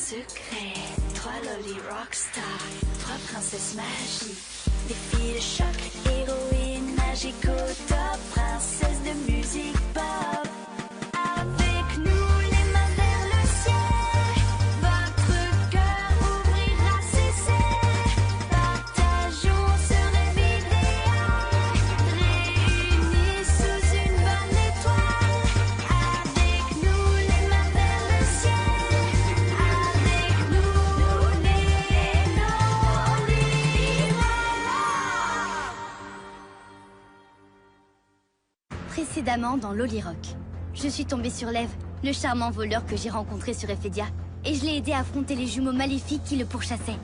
secret. 3 lolly rockstars, 3 princesses magiques. Des filles de choc, héroïnes magiques au top. Princesses de musique pop. Avec nous les mains vers le ciel. Votre cœur ouvrira ses serres. Partageons ce rêve idéal. Réunis sous une bonne étoile. Avec nous les mains vers le ciel. Avec nous les Lolly Rock. Précédemment dans Lolly Rock. Je suis tombée sur Lev, le charmant voleur que j'ai rencontré sur Ephedia, et je l'ai aidé à affronter les jumeaux maléfiques qui le pourchassaient.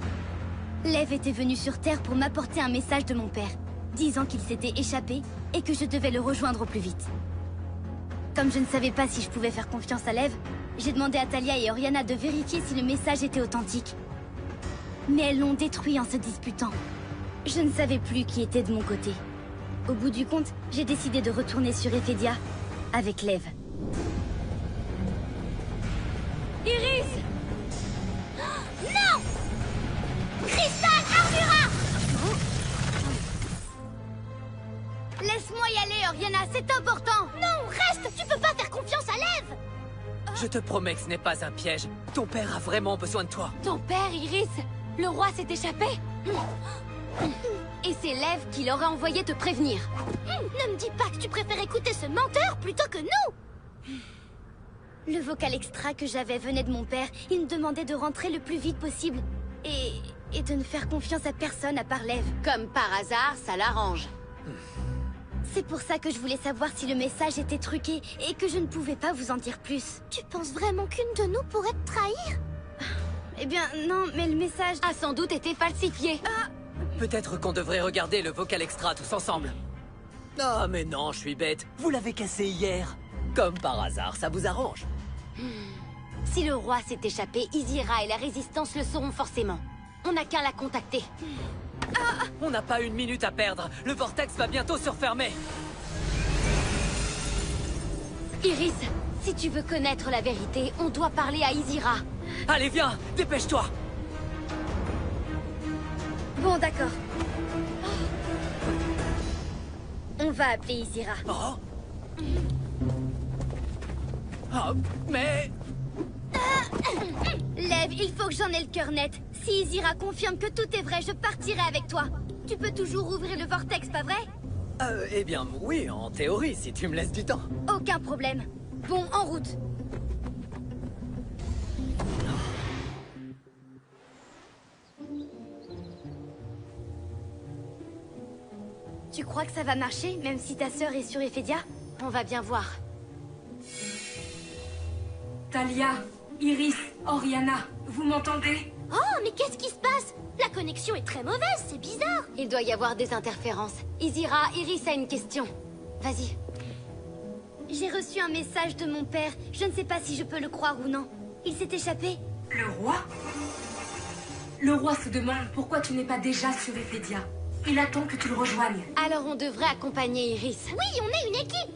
Lev était venu sur Terre pour m'apporter un message de mon père, disant qu'il s'était échappé et que je devais le rejoindre au plus vite. Comme je ne savais pas si je pouvais faire confiance à Lev, j'ai demandé à Talia et Oriana de vérifier si le message était authentique. Mais elles l'ont détruit en se disputant. Je ne savais plus qui était de mon côté. Au bout du compte, j'ai décidé de retourner sur Ephedia avec Lev. Iris! Non! Cristal Armura! Laisse-moi y aller, Oriana, c'est important! Non, reste! Tu peux pas faire confiance à Lev! Je te promets que ce n'est pas un piège. Ton père a vraiment besoin de toi. Ton père, Iris, le roi s'est échappé? Et c'est Lev qui l'aurait envoyé te prévenir. Ne me dis pas que tu préfères écouter ce menteur plutôt que nous! Le vocal extra que j'avais venait de mon père. Il me demandait de rentrer le plus vite possible. Et de ne faire confiance à personne à part Lev. Comme par hasard, ça l'arrange. C'est pour ça que je voulais savoir si le message était truqué et que je ne pouvais pas vous en dire plus. Tu penses vraiment qu'une de nous pourrait te trahir? Eh bien, non, mais le message A sans doute été falsifié. Peut-être qu'on devrait regarder le vocal extra tous ensemble. Ah, mais non, je suis bête. Vous l'avez cassé hier. Comme par hasard, ça vous arrange. Si le roi s'est échappé, Izira et la résistance le sauront forcément. On n'a qu'à la contacter. On n'a pas une minute à perdre. Le vortex va bientôt se refermer. Iris, si tu veux connaître la vérité, on doit parler à Izira. Allez, viens, dépêche-toi. Bon, d'accord. On va appeler Izira. Oh. Oh, mais... Lev, il faut que j'en ai le cœur net. Si Izira confirme que tout est vrai, je partirai avec toi. Tu peux toujours ouvrir le vortex, pas vrai? Eh bien, oui, en théorie, si tu me laisses du temps. Aucun problème. Bon, en route. Tu crois que ça va marcher, même si ta sœur est sur Ephedia? On va bien voir. Talia, Iris, Oriana, vous m'entendez? Oh, mais qu'est-ce qui se passe? La connexion est très mauvaise, c'est bizarre. Il doit y avoir des interférences. Izira, Iris a une question. Vas-y. J'ai reçu un message de mon père. Je ne sais pas si je peux le croire ou non. Il s'est échappé. Le roi? Le roi se demande pourquoi tu n'es pas déjà sur Ephedia. Il attend que tu le rejoignes. Alors on devrait accompagner Iris. Oui, on est une équipe.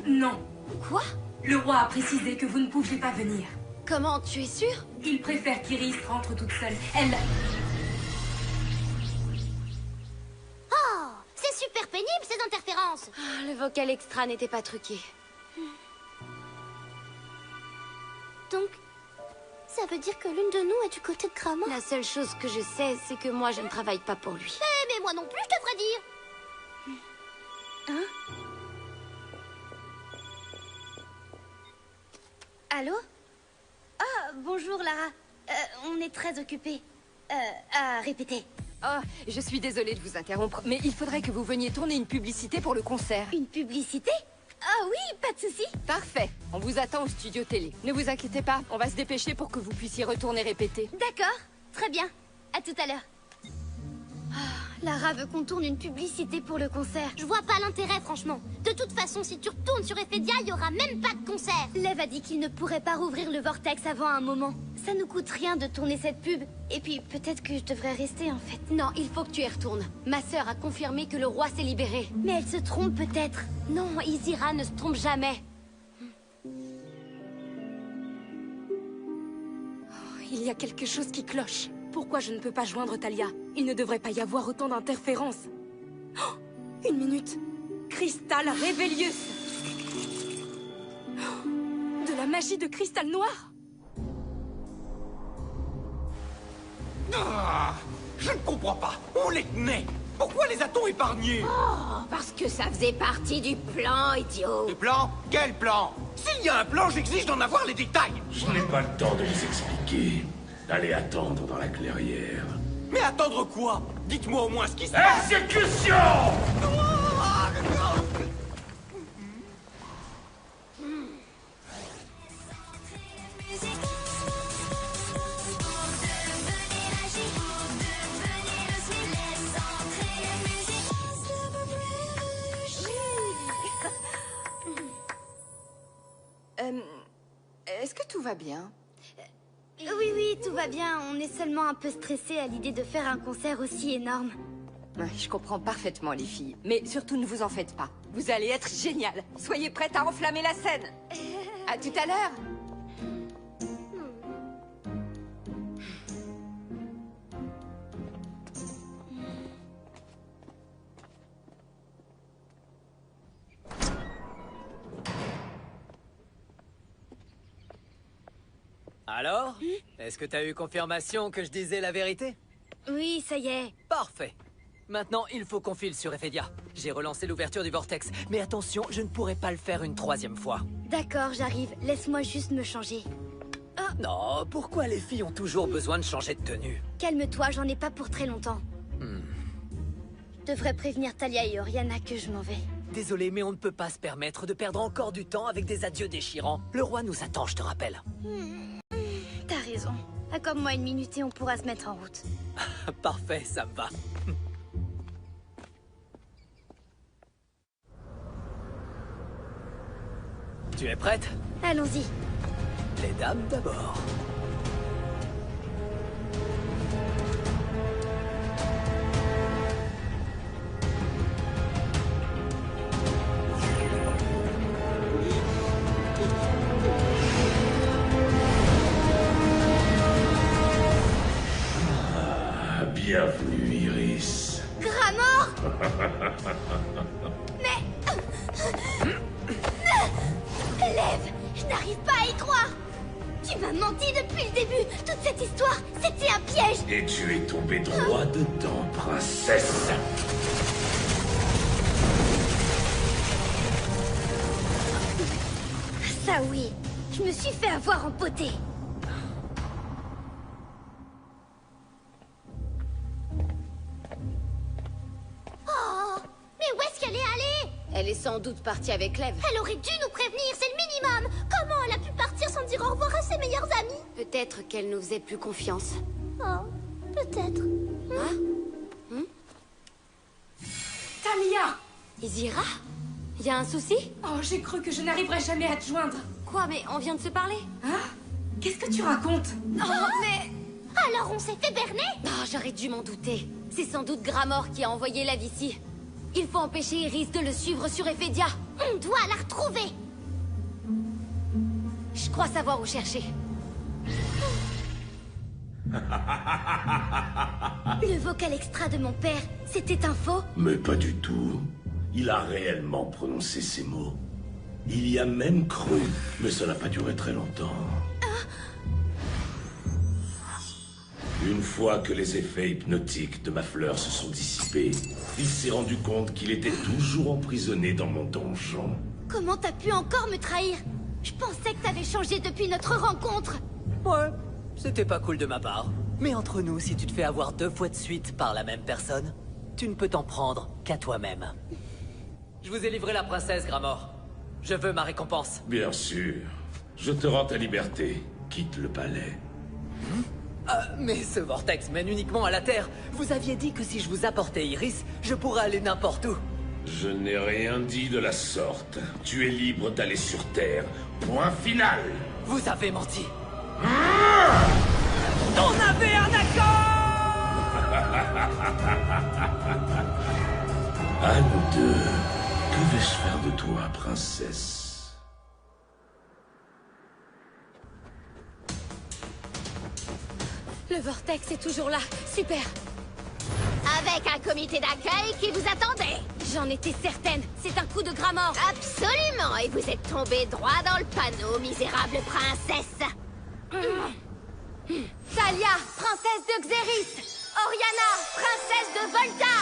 Non. Quoi? Le roi a précisé que vous ne pouviez pas venir. Comment, tu es sûre? Il préfère qu'Iris rentre toute seule. Elle... Oh, c'est super pénible ces interférences. Ah, le vocal extra n'était pas truqué. Donc, ça veut dire que l'une de nous est du côté de Kramer? La seule chose que je sais, c'est que moi, je ne travaille pas pour lui. Mais moi non plus, je devrais dire. Hein? Allô? Ah, bonjour Lara. On est très occupés. À répéter. Oh, je suis désolée de vous interrompre, mais il faudrait que vous veniez tourner une publicité pour le concert. Une publicité? Ah oui, pas de souci. Parfait. On vous attend au studio télé. Ne vous inquiétez pas, on va se dépêcher pour que vous puissiez retourner répéter. D'accord, très bien. À tout à l'heure. Lara veut qu'on tourne une publicité pour le concert. Je vois pas l'intérêt, franchement. De toute façon, si tu retournes sur Ephedia, il y aura même pas de concert. Lev a dit qu'il ne pourrait pas rouvrir le vortex avant un moment. Ça nous coûte rien de tourner cette pub. Et puis, peut-être que je devrais rester, en fait. Non, il faut que tu y retournes. Ma sœur a confirmé que le roi s'est libéré. Mais elle se trompe peut-être. Non, Izira ne se trompe jamais. Il y a quelque chose qui cloche. Pourquoi je ne peux pas joindre Talia? Il ne devrait pas y avoir autant d'interférences. Oh, une minute. Cristal Revelius. Oh, de la magie de cristal noir. Ah, je ne comprends pas. On les tenait. Pourquoi les a-t-on épargnés? Oh, parce que ça faisait partie du plan, idiot. Le plan? Quel plan? S'il y a un plan, j'exige d'en avoir les détails. Je n'ai pas le temps de vous expliquer. Allez attendre dans la clairière. Mais attendre quoi? Dites-moi au moins ce qui se passe. Exécution! Est-ce que tout va bien? Oui, oui, tout va bien. On est seulement un peu stressés à l'idée de faire un concert aussi énorme. Ouais, je comprends parfaitement, les filles. Mais surtout, ne vous en faites pas. Vous allez être génial. Soyez prêtes à enflammer la scène. À tout à l'heure. Alors? Est-ce que t'as eu confirmation que je disais la vérité? Oui, ça y est. Parfait. Maintenant, il faut qu'on file sur Ephedia. J'ai relancé l'ouverture du vortex, mais attention, je ne pourrai pas le faire une troisième fois. D'accord, j'arrive. Laisse-moi juste me changer. Non, pourquoi les filles ont toujours besoin de changer de tenue? Calme-toi, j'en ai pas pour très longtemps. Je devrais prévenir Talia et Oriana que je m'en vais. Désolé, mais on ne peut pas se permettre de perdre encore du temps avec des adieux déchirants. Le roi nous attend, je te rappelle. T'as raison. Accorde-moi une minute et on pourra se mettre en route. Parfait, ça me va. Tu es prête? Allons-y. Les dames d'abord. Bienvenue, Iris. Gramor! Lève! Je n'arrive pas à y croire! Tu m'as menti depuis le début! Toute cette histoire, c'était un piège! Et tu es tombé droit dedans, princesse. Ça oui, je me suis fait avoir en potée! Oh, mais où est-ce qu'elle est allée? Elle est sans doute partie avec Lev. Elle aurait dû nous prévenir, c'est le minimum. Comment elle a pu partir sans dire au revoir à ses meilleurs amis? Peut-être qu'elle nous faisait plus confiance. Oh, peut-être. Talia! Izira? Y a un souci? Oh, j'ai cru que je n'arriverais jamais à te joindre. Quoi, mais on vient de se parler? Hein? Qu'est-ce que tu racontes? Oh, mais... Alors on s'est fait berner? Oh, j'aurais dû m'en douter. C'est sans doute Gramor qui a envoyé Lev ici. Il faut empêcher Iris de le suivre sur Ephedia. On doit la retrouver. Je crois savoir où chercher. Le vocal extra de mon père, c'était un faux? Mais pas du tout. Il a réellement prononcé ces mots. Il y a même cru, mais ça n'a pas duré très longtemps. Une fois que les effets hypnotiques de ma fleur se sont dissipés, il s'est rendu compte qu'il était toujours emprisonné dans mon donjon. Comment t'as pu encore me trahir? Je pensais que t'avais changé depuis notre rencontre! Ouais, c'était pas cool de ma part. Mais entre nous, si tu te fais avoir 2 fois de suite par la même personne, tu ne peux t'en prendre qu'à toi-même. Je vous ai livré la princesse, Gramor. Je veux ma récompense. Bien sûr. Je te rends ta liberté. Quitte le palais. Mais ce vortex mène uniquement à la Terre. Vous aviez dit que si je vous apportais Iris, je pourrais aller n'importe où. Je n'ai rien dit de la sorte. Tu es libre d'aller sur Terre. Point final. Vous avez menti. On avait un accord! À nous deux. Que vais-je faire de toi, princesse? Le vortex est toujours là. Super. Avec un comité d'accueil qui vous attendait. J'en étais certaine. C'est un coup de Gramor. Absolument. Et vous êtes tombé droit dans le panneau, misérable princesse. Talia, princesse de Xeris. Oriana, princesse de Volta.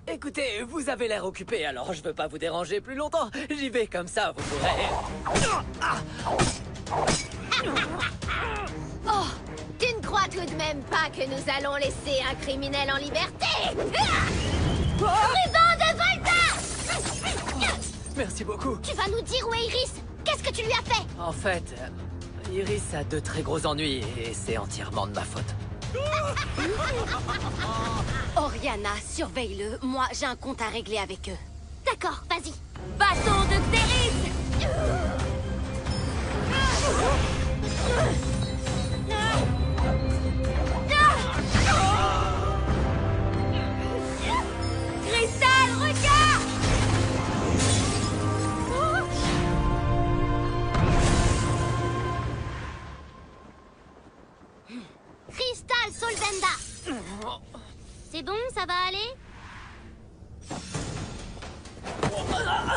Écoutez, vous avez l'air occupé, alors je veux pas vous déranger plus longtemps. J'y vais comme ça, vous pourrez... Oh, tu ne crois tout de même pas que nous allons laisser un criminel en liberté? Ruban de Volta! Merci beaucoup. Tu vas nous dire où est Iris? Qu'est-ce que tu lui as fait? En fait, Iris a de très gros ennuis et c'est entièrement de ma faute. Oriana, surveille-le. Moi, j'ai un compte à régler avec eux. D'accord, vas-y. Bâton de Xeris! Cristal, regarde! Cristal Solvenda. C'est bon, ça va aller?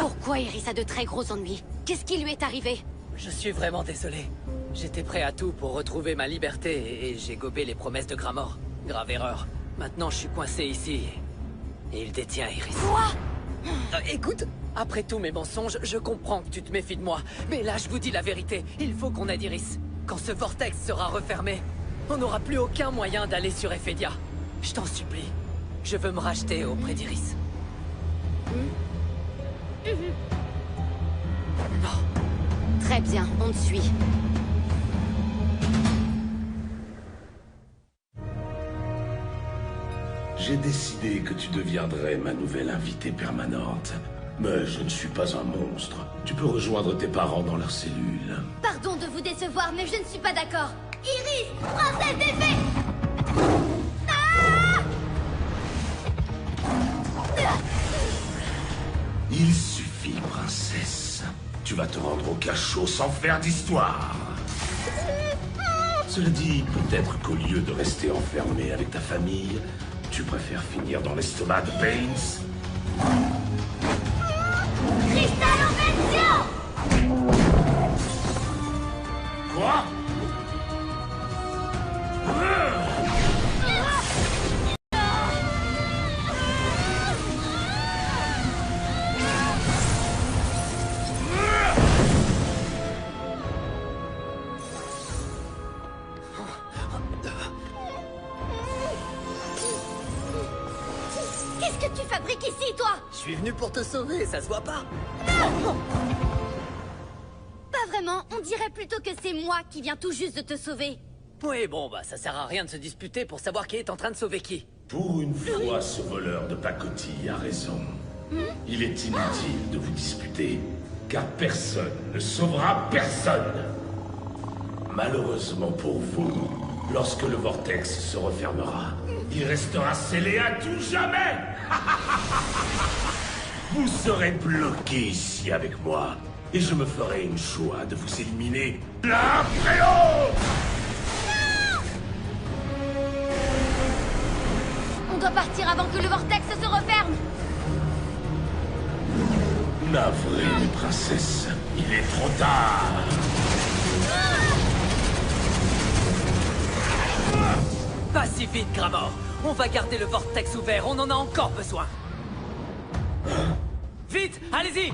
Pourquoi Iris a de très gros ennuis? Qu'est-ce qui lui est arrivé? Je suis vraiment désolé. J'étais prêt à tout pour retrouver ma liberté et j'ai gobé les promesses de Gramor. Grave erreur. Maintenant, je suis coincé ici et il détient Iris. Quoi? Écoute, après tous mes mensonges, je comprends que tu te méfies de moi. Mais là, je vous dis la vérité. Il faut qu'on aide Iris. Quand ce vortex sera refermé, on n'aura plus aucun moyen d'aller sur Ephedia. Je t'en supplie. Je veux me racheter auprès d'Iris. Très bien, on te suit. J'ai décidé que tu deviendrais ma nouvelle invitée permanente. Mais je ne suis pas un monstre. Tu peux rejoindre tes parents dans leur cellule. Pardon de vous décevoir, mais je ne suis pas d'accord. Iris, princesse des fées! Il suffit, princesse. Tu vas te rendre au cachot sans faire d'histoire. Cela dit, peut-être qu'au lieu de rester enfermé avec ta famille, tu préfères finir dans l'estomac de Baines. Cristal Invention! Quoi? Qu'est-ce que tu fabriques ici, toi? Je suis venu pour te sauver, ça se voit pas? Pas vraiment, on dirait plutôt que c'est moi qui viens tout juste de te sauver. Oui, bon, bah ça sert à rien de se disputer pour savoir qui est en train de sauver qui. Pour une fois, ce voleur de pacotille a raison. Il est inutile de vous disputer, car personne ne sauvera personne. Malheureusement pour vous, lorsque le vortex se refermera, il restera scellé à tout jamais. Vous serez bloqués ici avec moi, et je me ferai une joie de vous éliminer l'un après l'autre. On doit partir avant que le vortex se referme. Navré, mes princesses, il est trop tard. Pas si vite, Gramor. On va garder le vortex ouvert, on en a encore besoin. Vite, allez-y.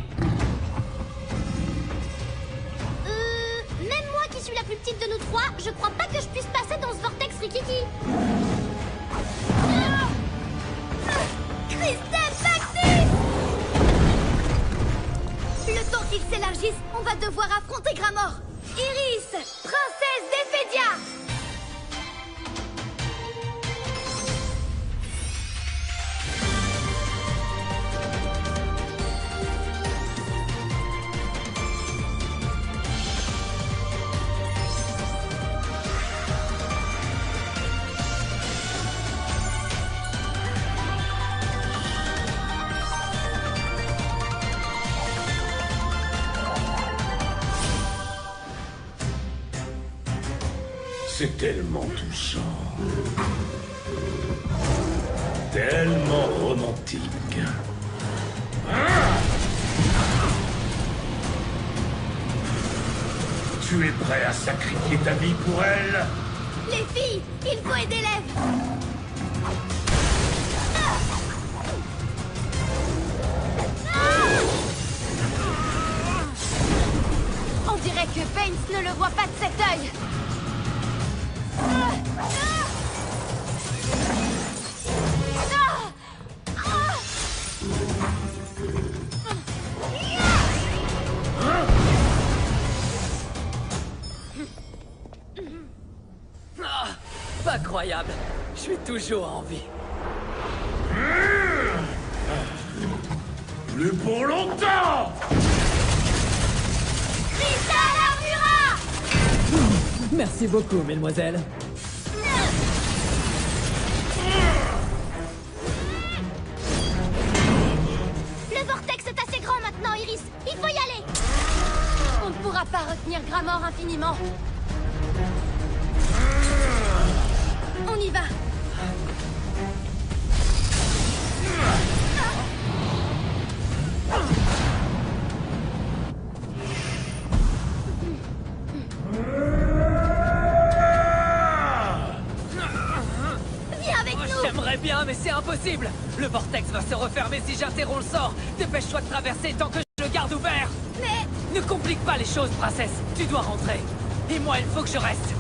Même moi qui suis la plus petite de nous trois, je crois pas que je puisse passer dans ce vortex Rikiki. Système actif! Le temps qu'ils s'élargissent, on va devoir affronter Gramor. Iris, princesse d'Ephédia! C'est tellement touchant. Tellement romantique. Tu es prêt à sacrifier ta vie pour elle? Les filles, il faut aider Lev! On dirait que Baines ne le voit pas de cet œil. Pas croyable. Je suis toujours en vie. Plus pour longtemps! Cristal Armura! Merci beaucoup, mesdemoiselles. Le vortex est assez grand maintenant, Iris. Il faut y aller. On ne pourra pas retenir Gramor infiniment. On y va! Viens avec nous! J'aimerais bien, mais c'est impossible. Le vortex va se refermer si j'interromps le sort. Dépêche-toi de traverser tant que je le garde ouvert. Mais... Ne complique pas les choses, princesse. Tu dois rentrer. Et moi, il faut que je reste.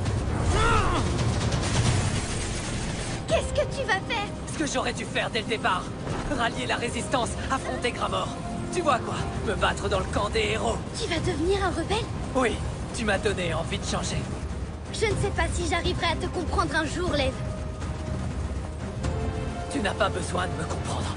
Qu'est-ce que tu vas faire? Ce que j'aurais dû faire dès le départ. Rallier la résistance, affronter Gramor. Tu vois quoi? Me battre dans le camp des héros. Tu vas devenir un rebelle? Oui, tu m'as donné envie de changer. Je ne sais pas si j'arriverai à te comprendre un jour, Lev. Tu n'as pas besoin de me comprendre.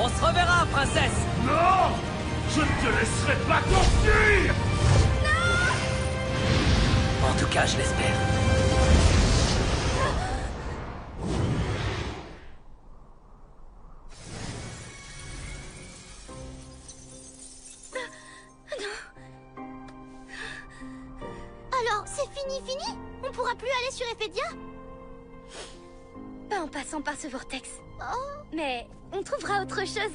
On se reverra, princesse! Non! Je ne te laisserai pas t'enfuir! En tout cas, je l'espère. Alors, c'est fini? On pourra plus aller sur Ephédia? Pas en passant par ce vortex. Oh, Mais on trouvera autre chose.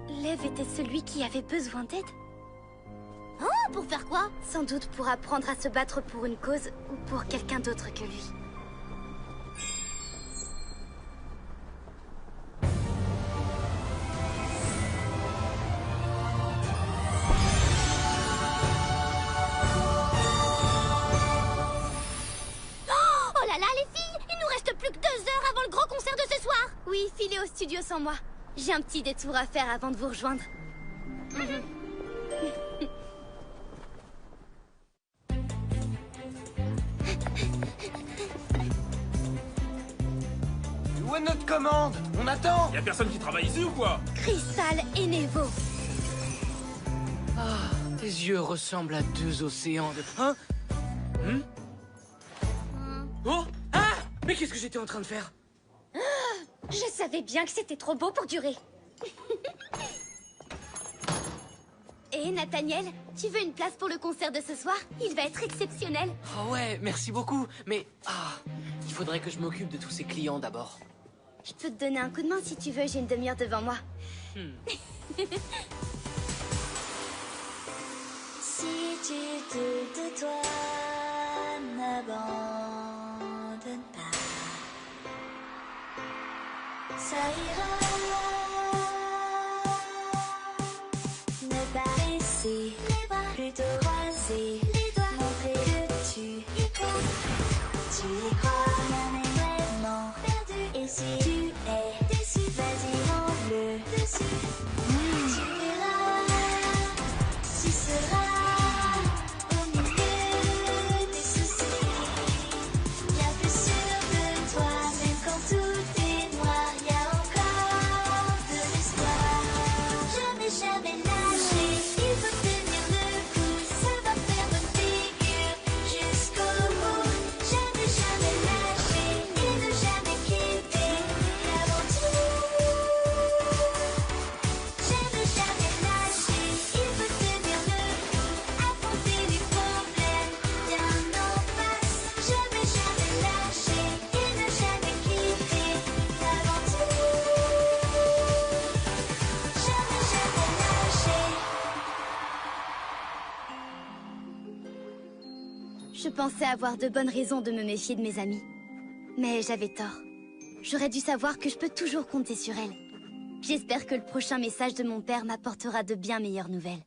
Lev était celui qui avait besoin d'aide. oh, pour faire quoi? Sans doute pour apprendre à se battre pour une cause ou pour quelqu'un d'autre que lui. Oh là là, les filles! Il nous reste plus que 2 heures avant le gros concert de ce soir! Oui, filez au studio sans moi. J'ai un petit détour à faire avant de vous rejoindre. Où est notre commande? On attend! Y'a personne qui travaille ici ou quoi? Cristal et Nevo. Ah, tes yeux ressemblent à 2 océans de... Hein? Oh! Ah! Mais qu'est-ce que j'étais en train de faire? Je savais bien que c'était trop beau pour durer. Et Nathaniel, tu veux une place pour le concert de ce soir? Il va être exceptionnel. Oh ouais, merci beaucoup. Mais... Ah, il faudrait que je m'occupe de tous ces clients d'abord. Je peux te donner un coup de main si tu veux, j'ai une demi-heure devant moi. Si tu doutes de toi, n'abandonne pas. ça ira. Ne pas baisser les bras, plutôt croiser les doigts, montrer que tu y crois. Tu y crois, rien n'est vraiment perdu. Et si tu es déçu, vas-y rends-le dessus. Tu verras, tu seras au milieu des soucis. Bien plus sûr de toi, même quand tout est noir, y a encore de l'espoir. Jamais, jamais lâcher, il faut tenir le coup, ça va faire bonne figure jusqu'au bout. Jamais, jamais lâcher et ne jamais quitter l'aventure. Jamais, jamais lâcher, il faut tenir le coup, affronter les problèmes bien en face. Jamais, jamais lâcher et ne jamais quitter l'aventure. Jamais, jamais lâcher. Je pensais avoir de bonnes raisons de me méfier de mes amis. Mais j'avais tort. J'aurais dû savoir que je peux toujours compter sur elles. J'espère que le prochain message de mon père m'apportera de bien meilleures nouvelles.